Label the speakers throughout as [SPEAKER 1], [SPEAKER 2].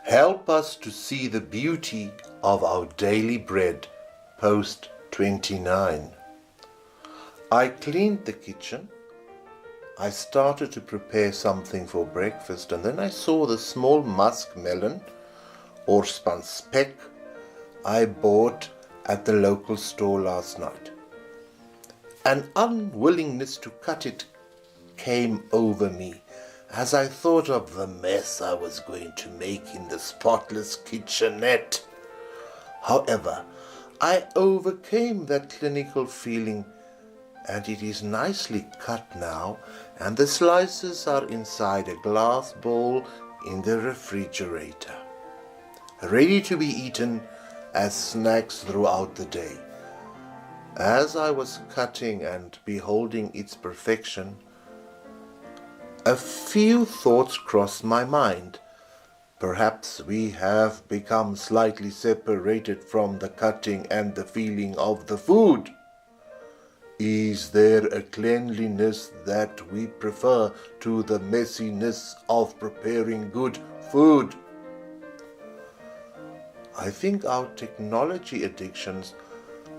[SPEAKER 1] Help us to see the beauty of our daily bread, post 29. I cleaned the kitchen. I started to prepare something for breakfast, and then I saw the small musk melon or speck I bought at the local store last night. An unwillingness to cut it came over me as I thought of the mess I was going to make in the spotless kitchenette. However, I overcame that clinical feeling, and it is nicely cut now, and the slices are inside a glass bowl in the refrigerator, ready to be eaten as snacks throughout the day. As I was cutting and beholding its perfection, a few thoughts crossed my mind. Perhaps we have become slightly separated from the cutting and the feeling of the food. Is there a cleanliness that we prefer to the messiness of preparing good food? I think our technology addictions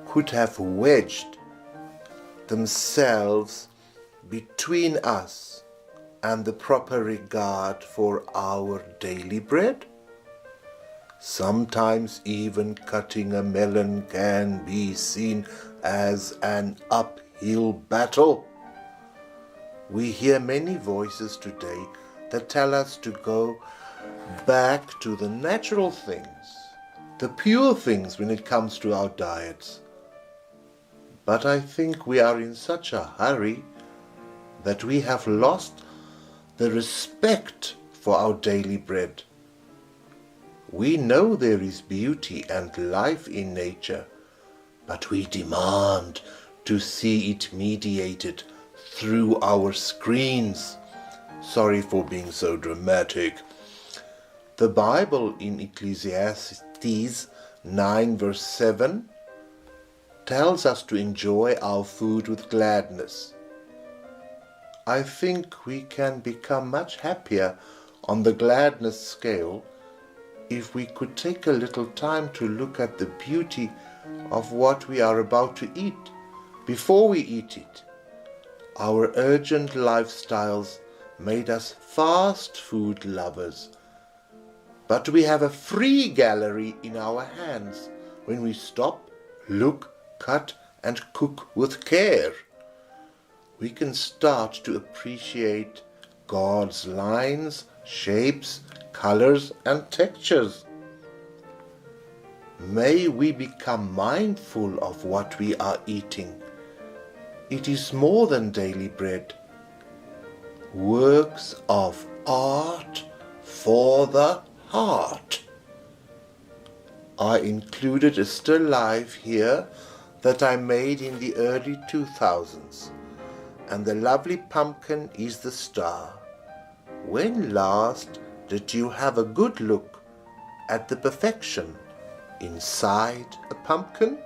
[SPEAKER 1] could have wedged themselves between us and the proper regard for our daily bread. Sometimes even cutting a melon can be seen as an uphill battle. We hear many voices today that tell us to go back to the natural things, the pure things when it comes to our diets. But I think we are in such a hurry that we have lost the respect for our daily bread. We know there is beauty and life in nature, but we demand to see it mediated through our screens. Sorry for being so dramatic. The Bible in Ecclesiastes 9 verse 7 tells us to enjoy our food with gladness. I think we can become much happier on the gladness scale if we could take a little time to look at the beauty of what we are about to eat before we eat it. Our urgent lifestyles made us fast food lovers, but we have a free gallery in our hands when we stop, look, cut and cook with care. We can start to appreciate God's lines, shapes, colors and textures. May we become mindful of what we are eating. It is more than daily bread. Works of art for the heart. I included a still life here that I made in the early 2000s. And the lovely pumpkin is the star. When last did you have a good look at the perfection inside a pumpkin?